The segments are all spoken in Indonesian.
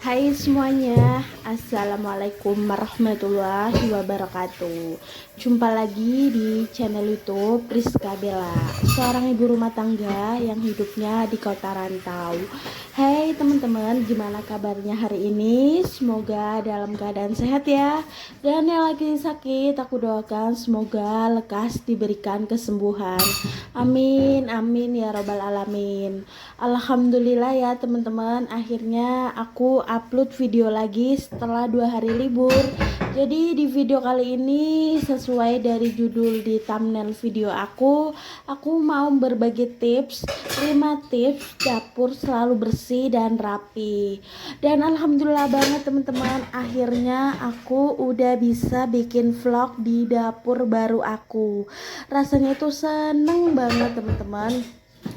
Hai semuanya, Assalamualaikum warahmatullahi wabarakatuh. Jumpa lagi di channel YouTube Rizka Bella, seorang ibu rumah tangga yang hidupnya di kota rantau. Hai teman-teman, gimana kabarnya hari ini? Semoga dalam keadaan sehat ya. Dan yang lagi sakit, aku doakan semoga lekas diberikan kesembuhan. Amin, amin ya robbal alamin. Alhamdulillah ya teman-teman, akhirnya aku upload video lagi setelah 2 hari libur. Jadi di video kali ini sesuai dari judul di thumbnail video aku mau berbagi tips 5 tips dapur selalu bersih dan rapi. Dan alhamdulillah banget teman-teman, akhirnya aku udah bisa bikin vlog di dapur baru aku. Rasanya itu seneng banget teman-teman,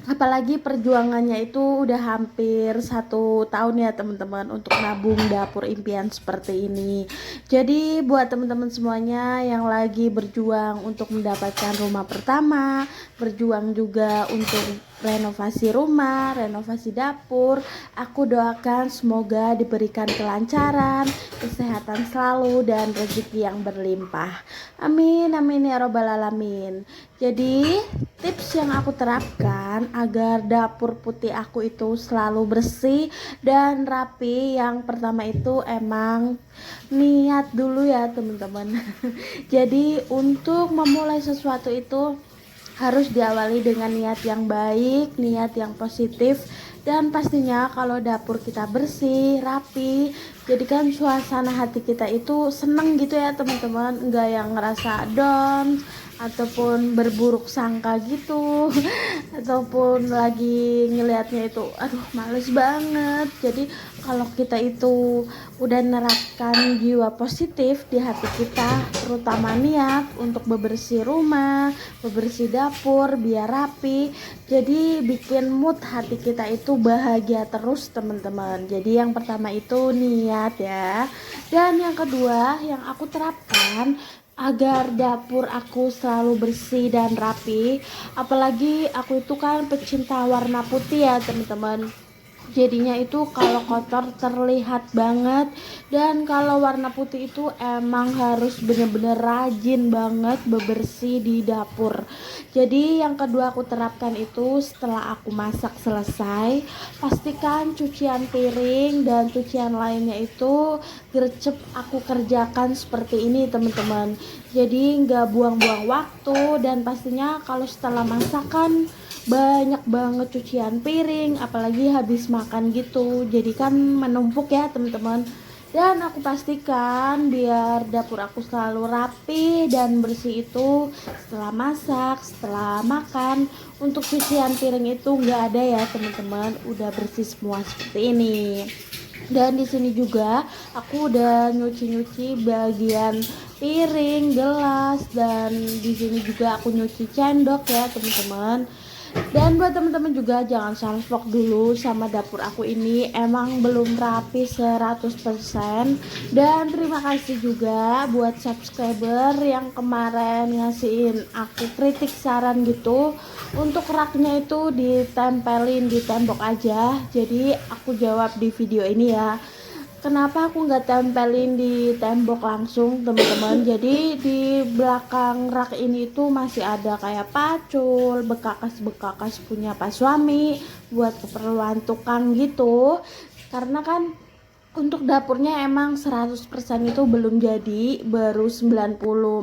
apalagi perjuangannya itu udah hampir 1 tahun ya teman-teman untuk nabung dapur impian seperti ini. Jadi buat teman-teman semuanya yang lagi berjuang untuk mendapatkan rumah pertama, berjuang juga untuk renovasi rumah, renovasi dapur, aku doakan semoga diberikan kelancaran, kesehatan selalu, dan rezeki yang berlimpah. Amin, amin ya robbal alamin. Jadi tips yang aku terapkan agar dapur putih aku itu selalu bersih dan rapi, yang pertama itu emang niat dulu ya teman-teman. Jadi untuk memulai sesuatu itu harus diawali dengan niat yang baik, niat yang positif, dan pastinya kalau dapur kita bersih, rapi, jadikan suasana hati kita itu seneng gitu ya teman-teman, enggak yang ngerasa down ataupun berburuk sangka gitu ataupun lagi ngelihatnya itu aduh males banget. Jadi kalau kita itu udah nerapkan jiwa positif di hati kita, terutama niat untuk bebersih rumah, bebersih dapur biar rapi, jadi bikin mood hati kita itu bahagia terus teman-teman. Jadi yang pertama itu niat ya. Dan yang kedua yang aku terapkan agar dapur aku selalu bersih dan rapi, apalagi aku itu kan pecinta warna putih ya teman-teman, jadinya itu kalau kotor terlihat banget. Dan kalau warna putih itu emang harus bener-bener rajin banget bebersih di dapur. Jadi yang kedua aku terapkan itu setelah aku masak selesai, pastikan cucian piring dan cucian lainnya itu gercep aku kerjakan seperti ini teman-teman. Jadi nggak buang-buang waktu, dan pastinya kalau setelah masakan banyak banget cucian piring apalagi habis makan gitu, jadi kan menumpuk ya teman-teman. Dan aku pastikan biar dapur aku selalu rapi dan bersih itu setelah masak, setelah makan. Untuk cucian piring itu nggak ada ya teman-teman, udah bersih semua seperti ini. Dan di sini juga aku udah nyuci-nyuci bagian piring, gelas, dan di sini juga aku nyuci sendok ya teman-teman. Dan buat teman-teman juga jangan salfok dulu sama dapur aku ini, emang belum rapi 100%. Dan terima kasih juga buat subscriber yang kemarin ngasihin aku kritik saran gitu untuk raknya itu ditempelin di tembok aja. Jadi aku jawab di video ini ya, kenapa aku nggak tempelin di tembok langsung teman-teman. Jadi di belakang rak ini tuh masih ada kayak pacul, bekas-bekas punya Pak Suami buat keperluan tukang gitu. Karena kan untuk dapurnya emang 100% itu belum jadi, baru 94%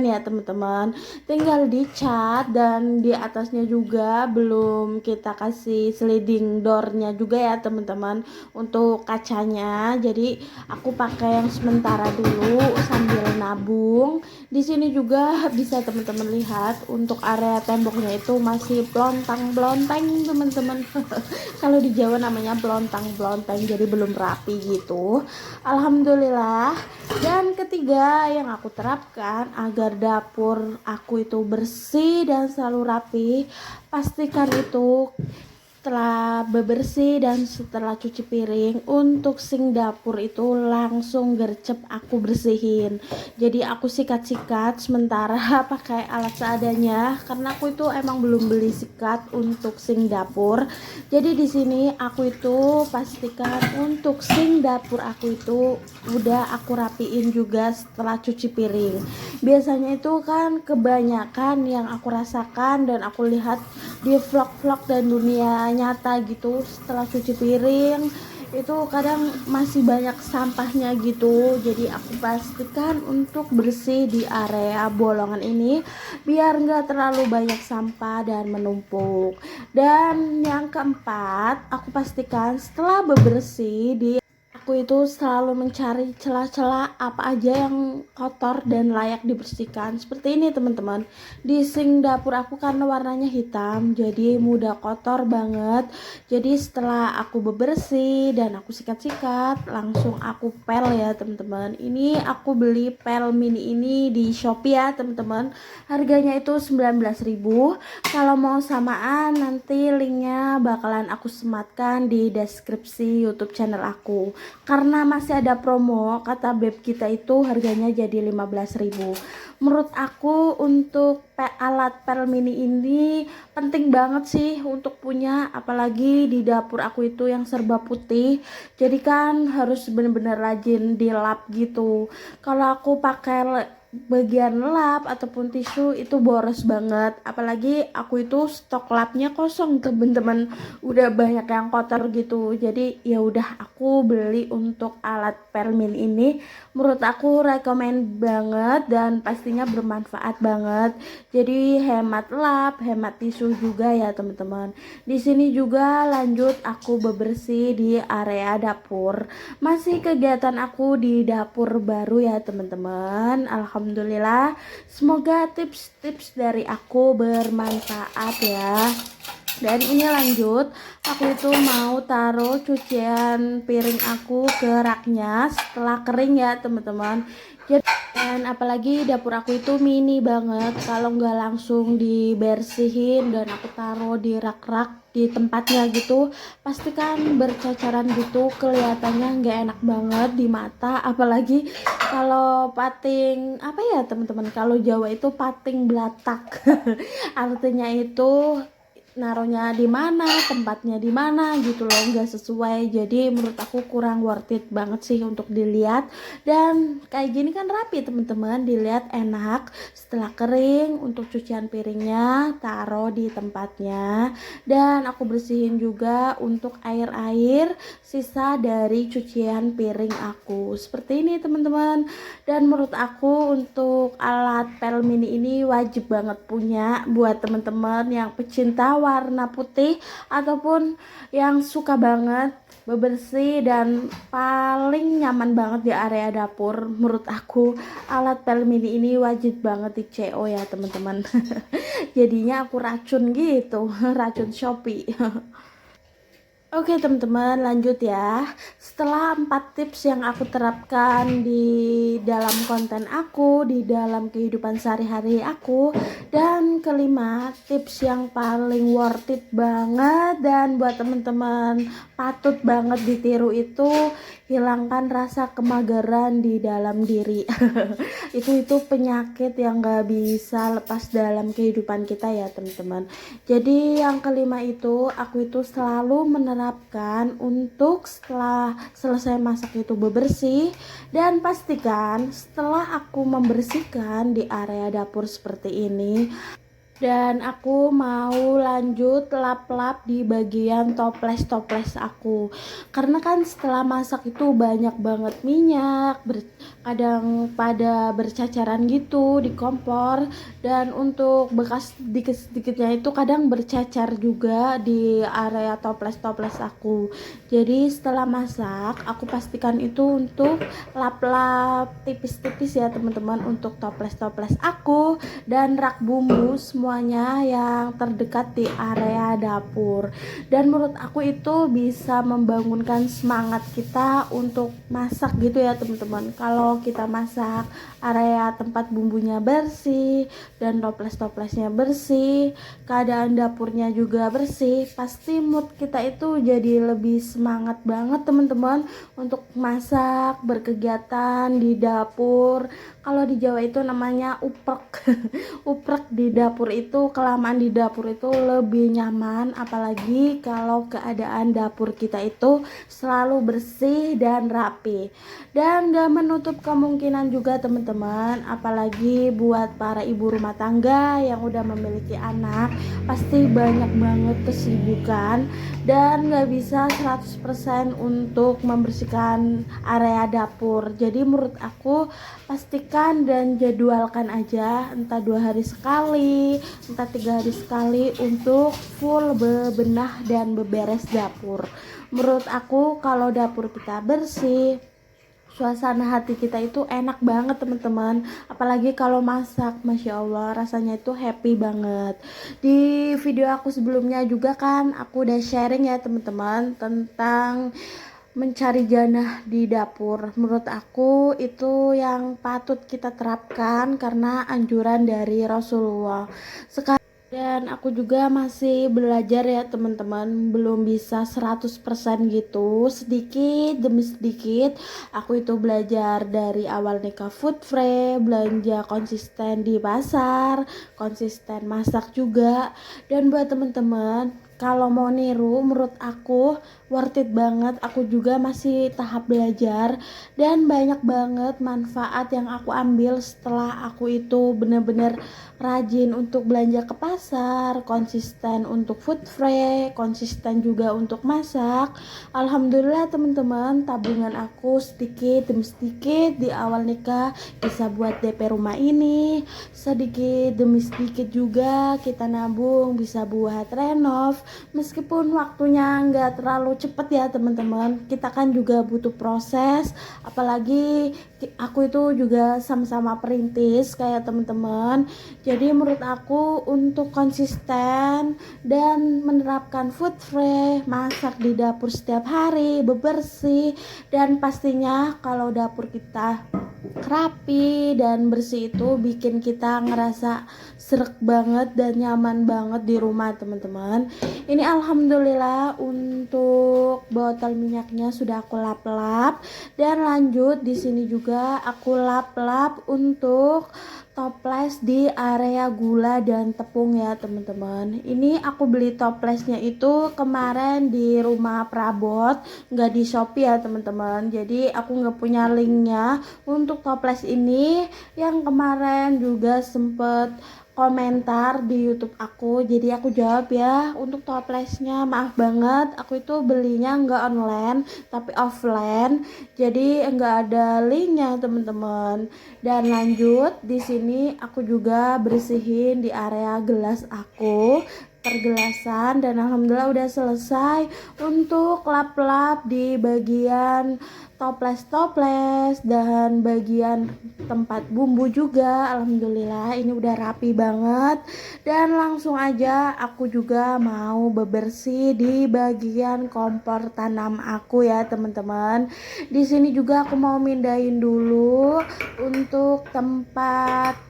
ya teman-teman. Tinggal dicat, dan di atasnya juga belum kita kasih sliding doornya juga ya teman-teman untuk kacanya. Jadi aku pakai yang sementara dulu sambil nabung. Di sini juga bisa teman-teman lihat untuk area temboknya itu masih blontang-blonteng teman-teman. Kalau di Jawa namanya blontang-blonteng, jadi belum rapi gitu. Alhamdulillah. Dan ketiga yang aku terapkan agar dapur aku itu bersih dan selalu rapi, pastikan itu setelah bebersih dan setelah cuci piring, untuk sink dapur itu langsung gercep aku bersihin. Jadi aku sikat-sikat sementara pakai alat seadanya karena aku itu emang belum beli sikat untuk sink dapur. Jadi di sini aku itu pastikan untuk sink dapur aku itu udah aku rapiin juga setelah cuci piring. Biasanya itu kan kebanyakan yang aku rasakan dan aku lihat di vlog-vlog dan dunia nyata gitu, setelah cuci piring itu kadang masih banyak sampahnya gitu. Jadi aku pastikan untuk bersih di area bolongan ini biar nggak terlalu banyak sampah dan menumpuk. Dan yang keempat, aku pastikan setelah bebersih di aku itu selalu mencari celah-celah apa aja yang kotor dan layak dibersihkan. Seperti ini teman-teman. Di sink dapur aku karena warnanya hitam, jadi mudah kotor banget. Jadi setelah aku bebersih dan aku sikat-sikat, langsung aku pel ya teman-teman. Ini aku beli pel mini ini di Shopee ya teman-teman. Harganya itu 19.000. Kalau mau samaan nanti linknya bakalan aku sematkan di deskripsi YouTube channel aku. Karena masih ada promo, kata beb kita itu harganya jadi 15.000. Menurut aku untuk alat pel mini ini penting banget sih untuk punya, apalagi di dapur aku itu yang serba putih. Jadi kan harus bener-bener rajin dilap gitu. Kalau aku pakai bagian lap ataupun tisu itu boros banget, apalagi aku itu stok lapnya kosong teman-teman, udah banyak yang kotor gitu. Jadi ya udah aku beli untuk alat pelmin ini, menurut aku rekomen banget dan pastinya bermanfaat banget. Jadi hemat lap, hemat tisu juga ya teman-teman. Di sini juga lanjut aku bebersih di area dapur. Masih kegiatan aku di dapur baru ya teman-teman. Alhamdulillah, semoga tips-tips dari aku bermanfaat ya. Dan ini lanjut, aku itu mau taruh cucian piring aku ke raknya setelah kering ya teman-teman. Dan apalagi dapur aku itu mini banget, kalau nggak langsung dibersihin dan aku taruh di rak-rak di tempatnya gitu, pastikan bercacaran gitu, kelihatannya nggak enak banget di mata. Apalagi kalau pating apa ya teman-teman, kalau Jawa itu pating belatak artinya itu naruhnya di mana, tempatnya di mana gitu loh, nggak sesuai. Jadi menurut aku kurang worth it banget sih untuk dilihat. Dan kayak gini kan rapi teman-teman, dilihat enak. Setelah kering, untuk cucian piringnya taruh di tempatnya. Dan aku bersihin juga untuk air-air sisa dari cucian piring aku. Seperti ini teman-teman. Dan menurut aku untuk alat pel mini ini wajib banget punya buat teman-teman yang pecinta warna putih ataupun yang suka banget bebersih dan paling nyaman banget di area dapur. Menurut aku alat pel mini ini wajib banget di CO ya teman-teman. Jadinya aku racun gitu, racun Shopee. Oke teman-teman, lanjut ya. Setelah 4 tips yang aku terapkan di dalam konten aku, di dalam kehidupan sehari-hari aku, dan kelima tips yang paling worth it banget dan buat teman-teman patut banget ditiru itu, hilangkan rasa kemageran di dalam diri. itu penyakit yang gak bisa lepas dalam kehidupan kita ya teman-teman. Jadi yang kelima itu aku itu selalu menerapkan untuk setelah selesai masak itu bebersih, dan pastikan setelah aku membersihkan di area dapur seperti ini, dan aku mau lanjut lap-lap di bagian toples-toples aku, karena kan setelah masak itu banyak banget minyak, kadang pada bercacaran gitu di kompor, dan untuk bekas sedikit-sedikitnya itu kadang bercacar juga di area toples-toples aku. Jadi setelah masak aku pastikan itu untuk lap-lap tipis-tipis ya teman-teman untuk toples-toples aku dan rak bumbu. Semua semuanya yang terdekat di area dapur. Dan menurut aku itu bisa membangunkan semangat kita untuk masak gitu ya teman-teman. Kalau kita masak, area tempat bumbunya bersih dan toples-toplesnya bersih, keadaan dapurnya juga bersih, pasti mood kita itu jadi lebih semangat banget teman-teman untuk masak, berkegiatan di dapur. Kalau di Jawa itu namanya uprek. Uprek di dapur itu, kelamaan di dapur itu lebih nyaman, apalagi kalau keadaan dapur kita itu selalu bersih dan rapi. Dan gak menutup kemungkinan juga teman-teman, apalagi buat para ibu rumah tangga yang udah memiliki anak, pasti banyak banget kesibukan dan gak bisa 100% untuk membersihkan area dapur. Jadi menurut aku pastikan dan jadwalkan aja, entah 2 hari sekali, entah 3 hari sekali, untuk full bebenah dan beberes dapur. Menurut aku kalau dapur kita bersih, suasana hati kita itu enak banget teman-teman, apalagi kalau masak, Masya Allah rasanya itu happy banget. Di video aku sebelumnya juga kan aku udah sharing ya teman-teman tentang mencari jannah di dapur. Menurut aku itu yang patut kita terapkan karena anjuran dari Rasulullah. Dan aku juga masih belajar ya teman-teman, belum bisa 100% gitu, sedikit demi sedikit. Aku itu belajar dari awal nikah food free, belanja konsisten di pasar, konsisten masak juga. Dan buat teman-teman, kalau mau niru menurut aku worth it banget. Aku juga masih tahap belajar dan banyak banget manfaat yang aku ambil setelah aku itu benar-benar rajin untuk belanja ke pasar, konsisten untuk food free, konsisten juga untuk masak. Alhamdulillah teman-teman, tabungan aku sedikit demi sedikit di awal nikah bisa buat DP rumah ini, sedikit demi sedikit juga kita nabung bisa buat renov. Meskipun waktunya nggak terlalu cepet ya teman-teman, kita kan juga butuh proses, apalagi aku itu juga sama-sama perintis kayak teman-teman. Jadi menurut aku untuk konsisten dan menerapkan food free, masak di dapur setiap hari, bebersih, dan pastinya kalau dapur kita rapi dan bersih itu bikin kita ngerasa srek banget dan nyaman banget di rumah teman-teman. Ini alhamdulillah untuk botol minyaknya sudah aku lap-lap, dan lanjut di sini juga aku lap-lap untuk toples di area gula dan tepung ya teman-teman. Ini aku beli toplesnya itu kemarin di rumah perabot, nggak di Shopee ya teman-teman. Jadi aku nggak punya linknya untuk toples ini, yang kemarin juga sempet komentar di YouTube aku, jadi aku jawab ya untuk toplesnya. Maaf banget, aku itu belinya nggak online tapi offline, jadi nggak ada linknya teman-teman. Dan lanjut di sini aku juga bersihin di area gelas aku, pergelasan, dan alhamdulillah udah selesai untuk lap-lap di bagian toples-toples dan bagian tempat bumbu juga. Alhamdulillah ini udah rapi banget. Dan langsung aja aku juga mau bebersih di bagian kompor tanam aku ya teman-teman. Di sini juga aku mau mindahin dulu untuk tempat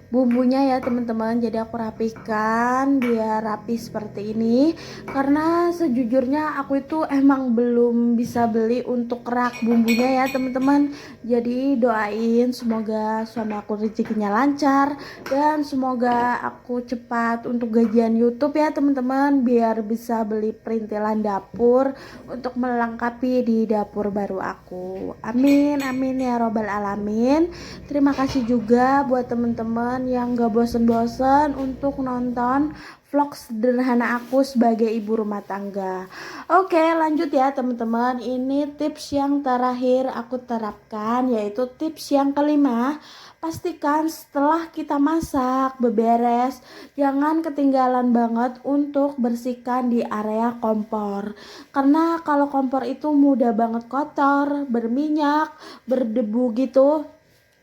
bumbunya ya teman-teman. Jadi aku rapikan biar rapi seperti ini, karena sejujurnya aku itu emang belum bisa beli untuk rak bumbunya ya teman-teman. Jadi doain semoga suami aku rezekinya lancar dan semoga aku cepat untuk gajian YouTube ya teman-teman, biar bisa beli perintilan dapur untuk melengkapi di dapur baru aku. Amin amin ya robbal alamin. Terima kasih juga buat teman-teman yang gak bosen-bosen untuk nonton vlog sederhana aku sebagai ibu rumah tangga. Oke, lanjut ya teman-teman. Ini tips yang terakhir aku terapkan, yaitu tips yang kelima. Pastikan setelah kita masak, beberes, jangan ketinggalan banget untuk bersihkan di area kompor. Karena kalau kompor itu mudah banget kotor, berminyak, berdebu gitu.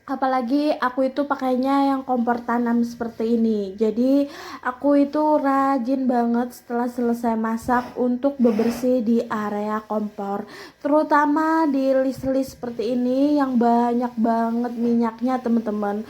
Apalagi aku itu pakainya yang kompor tanam seperti ini. Jadi aku itu rajin banget setelah selesai masak untuk bebersih di area kompor. Terutama di list-list seperti ini yang banyak banget minyaknya teman-teman.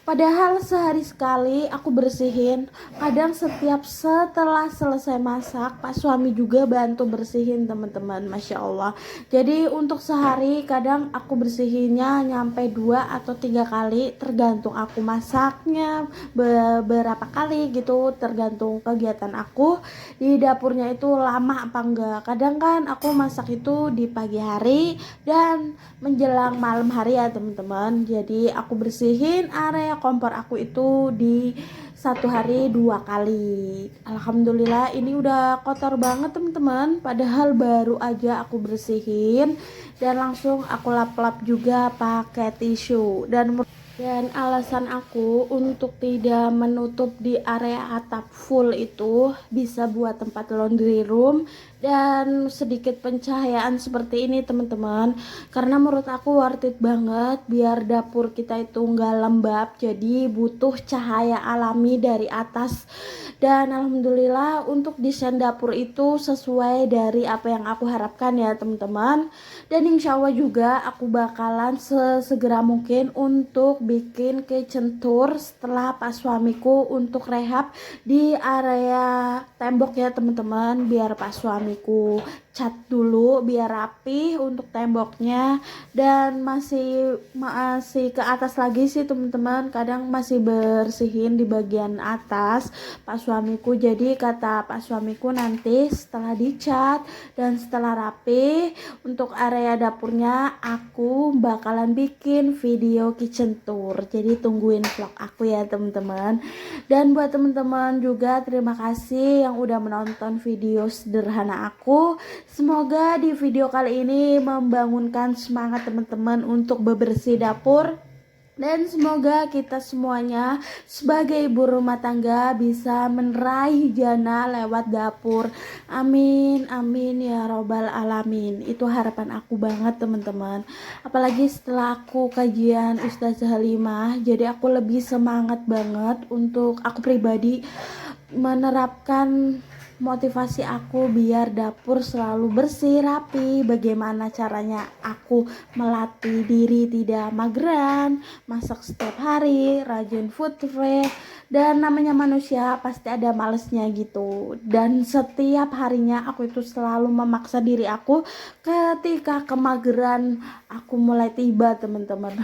Padahal sehari sekali aku bersihin. Kadang setelah selesai masak, Pak suami juga bantu bersihin teman-teman. Masya Allah. Jadi untuk sehari kadang aku bersihinnya nyampe 2 atau 3 kali, tergantung aku masaknya beberapa kali gitu, tergantung kegiatan aku di dapurnya itu lama apa enggak. Kadang kan aku masak itu di pagi hari dan menjelang malam hari ya teman-teman. Jadi aku bersihin area kompor aku itu di satu hari 2 kali. Alhamdulillah ini udah kotor banget teman-teman, padahal baru aja aku bersihin dan langsung aku lap-lap juga pakai tisu. Dan alasan aku untuk tidak menutup di area atap full itu bisa buat tempat laundry room dan sedikit pencahayaan seperti ini teman-teman, karena menurut aku worth it banget biar dapur kita itu nggak lembab, jadi butuh cahaya alami dari atas. Dan alhamdulillah untuk desain dapur itu sesuai dari apa yang aku harapkan ya teman-teman. Dan insya Allah juga aku bakalan sesegera mungkin untuk bikin kitchen tour setelah pas suamiku untuk rehab di area tembok ya teman-teman, biar pas suamiku cat dulu biar rapi untuk temboknya. Dan masih ke atas lagi sih teman-teman, kadang masih bersihin di bagian atas Pak suamiku. Jadi kata Pak suamiku nanti setelah dicat dan setelah rapi untuk area dapurnya aku bakalan bikin video kitchen tour. Jadi tungguin vlog aku ya teman-teman. Dan buat teman-teman juga terima kasih yang udah menonton video sederhana aku. Semoga di video kali ini membangunkan semangat teman-teman untuk bebersih dapur. Dan semoga kita semuanya sebagai ibu rumah tangga bisa meraih jannah lewat dapur. Amin, amin ya robbal alamin. Itu harapan aku banget teman-teman. Apalagi setelah aku kajian Ustazah Halimah, jadi aku lebih semangat banget untuk aku pribadi menerapkan motivasi aku biar dapur selalu bersih rapi. Bagaimana caranya aku melatih diri tidak mageran, masak setiap hari, rajin food prep. Dan namanya manusia pasti ada malesnya gitu. Dan setiap harinya aku itu selalu memaksa diri aku ketika kemageran aku mulai tiba teman-teman.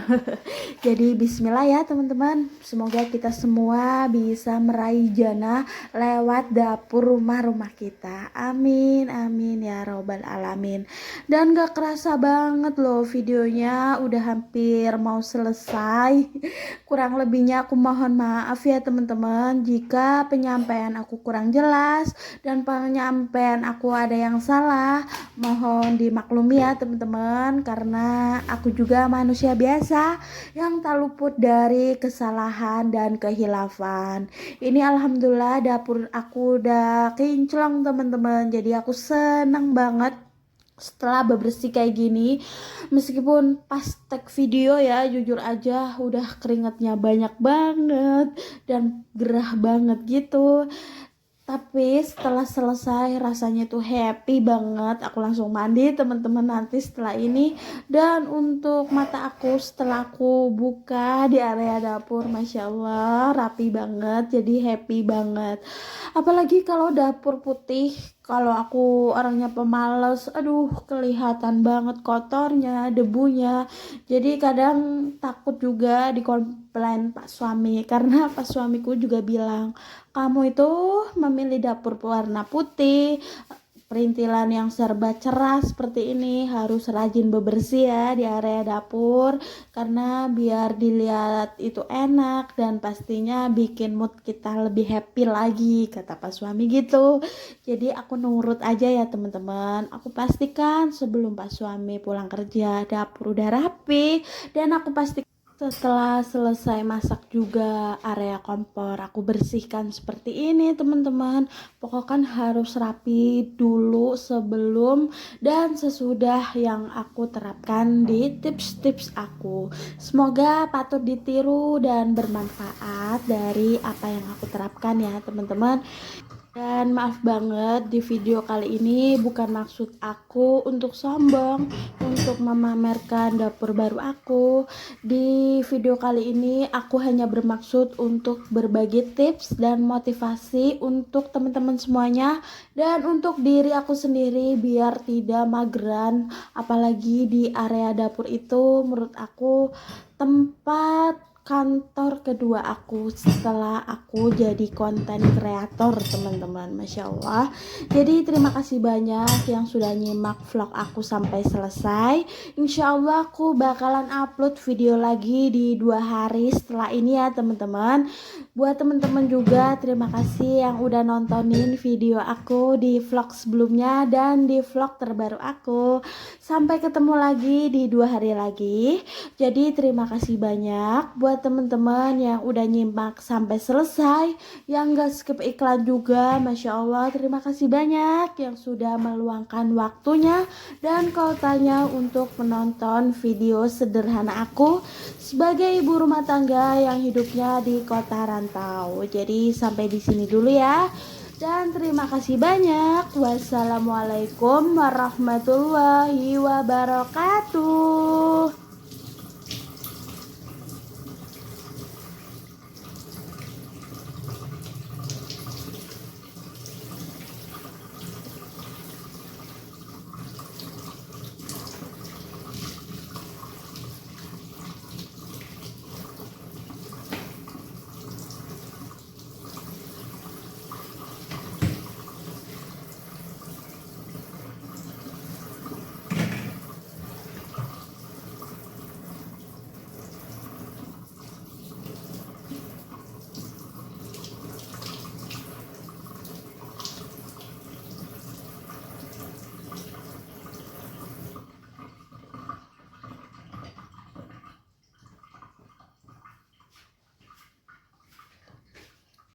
Jadi bismillah ya teman-teman, semoga kita semua bisa meraih jannah lewat dapur rumah kita. Amin, amin ya robbal alamin. Dan gak kerasa banget loh videonya udah hampir mau selesai. Kurang lebihnya aku mohon maaf ya teman-teman jika penyampaian aku kurang jelas dan penyampaian aku ada yang salah. Mohon dimaklumi ya teman-teman, karena aku juga manusia biasa yang tak luput dari kesalahan dan kehilafan. Ini alhamdulillah dapur aku udah kinclong teman-teman. Jadi aku senang banget setelah bebersih kayak gini. Meskipun pas tag video ya, jujur aja udah keringatnya banyak banget dan gerah banget gitu. Tapi setelah selesai rasanya tuh happy banget. Aku langsung mandi teman-teman nanti setelah ini. Dan untuk mata aku setelah aku buka di area dapur, Masya Allah rapi banget. Jadi happy banget. Apalagi kalau dapur putih, kalau aku orangnya pemalas, aduh kelihatan banget kotornya, debunya. Jadi kadang takut juga dikomplain Pak suami, karena Pak suamiku juga bilang, kamu itu memilih dapur warna putih, perintilan yang serba cerah seperti ini, harus rajin bebersih ya di area dapur, karena biar dilihat itu enak dan pastinya bikin mood kita lebih happy lagi, kata Pak suami gitu. Jadi aku nurut aja ya teman-teman. Aku pastikan sebelum Pak suami pulang kerja dapur udah rapi, dan aku pastikan Setelah selesai masak juga area kompor aku bersihkan seperti ini teman-teman. Pokoknya harus rapi dulu sebelum dan sesudah yang aku terapkan di tips-tips aku. Semoga patut ditiru dan bermanfaat dari apa yang aku terapkan ya teman-teman. Dan maaf banget di video kali ini bukan maksud aku untuk sombong, untuk memamerkan dapur baru aku. Di video kali ini aku hanya bermaksud untuk berbagi tips dan motivasi untuk teman-teman semuanya dan untuk diri aku sendiri biar tidak mageran. Apalagi di area dapur itu menurut aku tempat kantor kedua aku setelah aku jadi konten kreator teman-teman, Masya Allah. Jadi terima kasih banyak yang sudah nyimak vlog aku sampai selesai. Insya Allah aku bakalan upload video lagi di 2 hari setelah ini ya teman-teman. Buat teman-teman juga terima kasih yang udah nontonin video aku di vlog sebelumnya dan di vlog terbaru aku. Sampai ketemu lagi di 2 hari lagi. Jadi terima kasih banyak buat teman-teman yang udah nyimak sampai selesai, yang gak skip iklan juga. Masya Allah, terima kasih banyak yang sudah meluangkan waktunya dan kuotanya untuk menonton video sederhana aku sebagai ibu rumah tangga yang hidupnya di kota rantau. Jadi sampai di sini dulu ya. Dan terima kasih banyak. Wassalamualaikum warahmatullahi wabarakatuh.